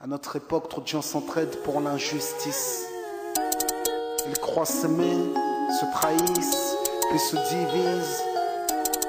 À notre époque, trop de gens s'entraident pour l'injustice. Ils croient s'aimer, se trahissent, puis se divisent.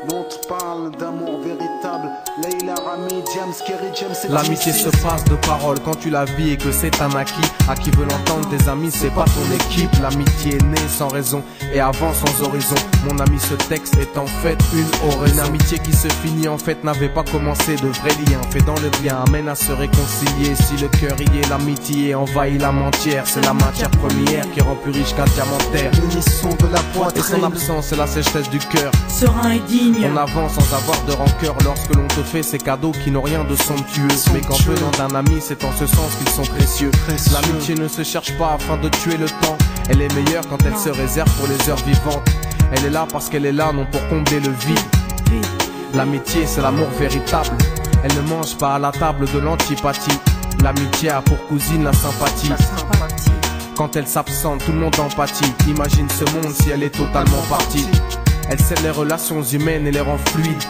Nous on te parle d'amour véritable. Leila, Rami, Diams, Kerry, James et l'amitié se passe de paroles quand tu la vis et que c'est un acquis. À qui veut l'entendre, tes amis, c'est pas ton équipe. L'amitié est née sans raison et avant sans horizon. Mon ami, ce texte est en fait une oraison. Une amitié qui se finit en fait n'avait pas commencé. De vrais liens faits dans le bien amène à se réconcilier. Si le cœur y est, l'amitié envahit l'âme entière. C'est la matière première qui rend plus riche qu'un diamantaire. L'unisson de la poitrine et son absence, c'est la sécheresse du cœur. Serein et digne. On avance sans avoir de rancœur lorsque l'on te fait ces cadeaux qui n'ont rien de somptueux. Mais qu'en venant d'un ami, c'est en ce sens qu'ils sont précieux. L'amitié ne se cherche pas afin de tuer le temps. Elle est meilleure quand elle se réserve pour les heures vivantes. Elle est là parce qu'elle est là, non pour combler le vide. L'amitié, c'est l'amour véritable. Elle ne mange pas à la table de l'antipathie. L'amitié a pour cousine la sympathie. Quand elle s'absente, tout le monde empathie. Imagine ce monde si elle est totalement partie. Elle scelle les relations humaines et les rend fluides.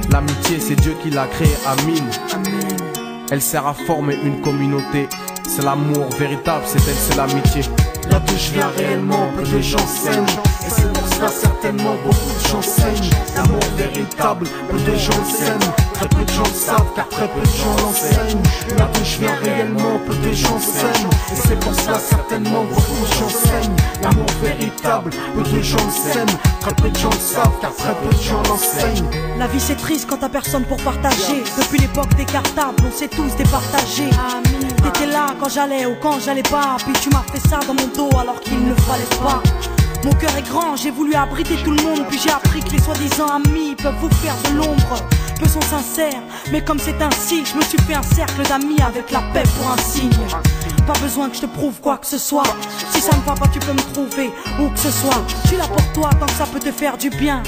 L'amitié, c'est Dieu qui l'a créée, Amin. Elle sert à former une communauté. C'est l'amour véritable, c'est elle, c'est l'amitié. Là d'où je viens réellement, peu de gens s'aiment. Et c'est pour cela certainement beaucoup de gens saignent. L'amour véritable, peu de gens s'aiment. Très peu de gens le savent car très peu de gens l'enseignent. Là d'où je viens réellement, peu de gens s'aiment. Et c'est pour cela certainement beaucoup de gens saignent. L'amour véritable, peu de gens le s'aiment. Très peu de gens le savent car très peu de gens l'enseignent. La vie c'est triste quand t'as personne pour partager. Depuis l'époque des cartables, on s'est tous départagés. T'étais là quand j'allais ou quand j'allais pas. Puis tu m'as fait ça dans mon dos alors qu'il ne fallait pas. Mon cœur est grand, j'ai voulu abriter tout le monde. Puis j'ai appris que les soi-disant amis peuvent vous faire de l'ombre. Peu sont sincères, mais comme c'est ainsi, je me suis fait un cercle d'amis avec la paix pour un signe. Pas besoin que je te prouve quoi que ce soit. Si ça ne va pas, tu peux me trouver où que ce soit. Je suis là pour toi tant que ça peut te faire du bien.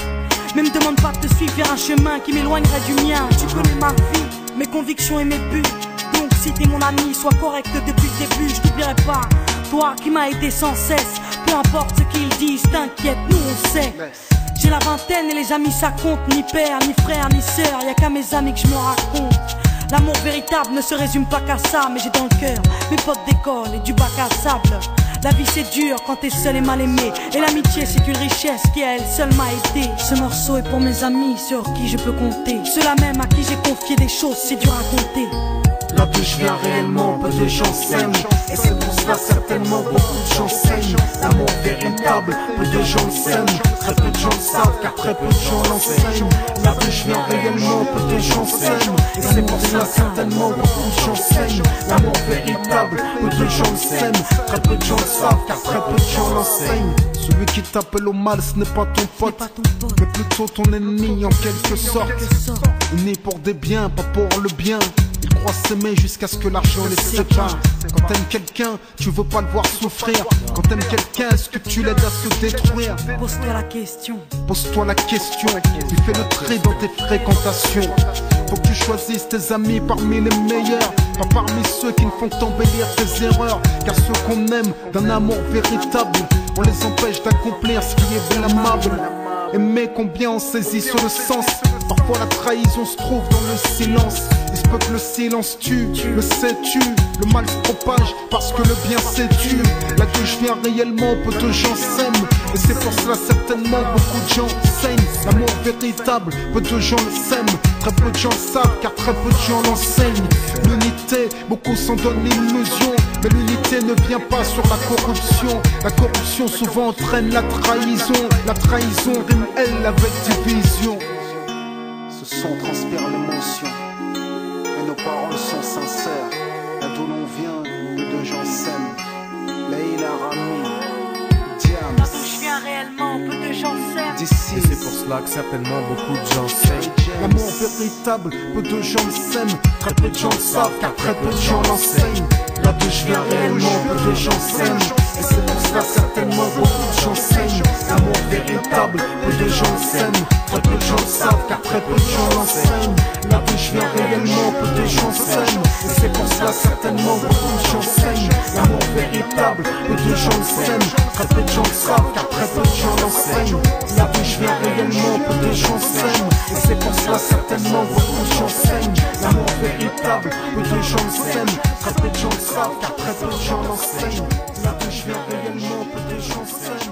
Mais me demande pas de te suivre vers un chemin qui m'éloignerait du mien. Tu connais ma vie, mes convictions et mes buts. Donc si t'es mon ami, sois correct depuis le début. Je t'oublierai pas, toi qui m'as aidé sans cesse. Peu importe ce qu'ils disent, t'inquiète, nous on sait. J'ai la vingtaine et les amis ça compte. Ni père, ni frère, ni sœur, y'a qu'à mes amis que je me raconte. L'amour véritable ne se résume pas qu'à ça. Mais j'ai dans le cœur mes potes d'école et du bac à sable. La vie c'est dur quand t'es seul et mal aimé. Et l'amitié c'est une richesse qui à elle seule m'a aidé. Ce morceau est pour mes amis sur qui je peux compter. Ceux-là même à qui j'ai confié des choses, c'est dur à compter. Là d'où je viens réellement, peu de gens s'aiment. Et c'est pour cela certainement beaucoup de gens saignent. L'amour véritable, peu de gens le s'aiment. Très peu de gens le savent car très peu de gens l'enseignent. Là d'où je viens réellement, peu de gens s'aiment. Et c'est pour cela certainement beaucoup de gens saignent. L'amour véritable, peu de gens le s'aiment. Très peu de gens le savent car très peu de gens l'enseignent. Celui qui t'appelle au mal, ce n'est pas ton pote, mais plutôt ton ennemi en quelque sorte. Né pour des biens, pas pour le bien. Ils croient s'aimer jusqu'à ce que l'argent les sépare. Quand t'aimes quelqu'un, tu veux pas le voir souffrir. Quand t'aimes quelqu'un, est-ce que tu l'aides à se détruire? Pose-toi la question. Pose-toi la question. Tu fais le trait dans tes fréquentations. Faut que tu choisisses tes amis parmi les meilleurs, pas parmi ceux qui ne font qu'embellir tes erreurs. Car ceux qu'on aime d'un amour véritable, on les empêche d'accomplir ce qui est blâmable. Aimer combien on saisit sur le sens. Parfois la trahison se trouve dans le silence. Il se peut que le silence tue, le sais-tu. Le mal se propage parce que le bien s'étue. Là que je viens réellement, peu de gens s'aiment. Et c'est pour cela certainement beaucoup de gens saignent. L'amour véritable, peu de gens le s'aiment. Très peu de gens le savent car très peu de gens l'enseignent. L'unité, beaucoup s'en donnent l'illusion. Mais l'unité ne vient pas sur la corruption. La corruption souvent entraîne la trahison. La trahison rime elle avec division. Ce son transpire l'émotion et nos paroles sont sincères. Là d'où l'on vient, peu de gens s'aiment. Leila, Rami, Diams. Là d'où je viens réellement, peu de gens s'aiment. D'ici, Et c'est pour cela que certainement beaucoup de gens saignent. l'amour véritable, peu de gens le s'aiment. Très peu de gens le savent car très peu de gens l'enseignent. Là d'où je viens réellement, peu de gens s'aiment. Et c'est pour cela certainement beaucoup de gens saignent. L'amour véritable, peu de gens le s'aiment. Très peu de gens le savent car très peu de gens l'enseignent. Là d'où je viens réellement, peu de gens s'aiment. Et c'est pour cela certainement beaucoup de gens saignent. L'amour véritable, peu de gens le s'aiment. Très peu de gens le savent car très peu de gens l'enseignent. Là d'où je viens réellement, peu de gens s'aiment. Et c'est pour cela certainement beaucoup de gens saignent. L'amour véritable, peu de gens le s'aiment. Très peu de gens savent car très peu de gens l'enseignent. Là d'où je viens réellement, peu de gens saignent.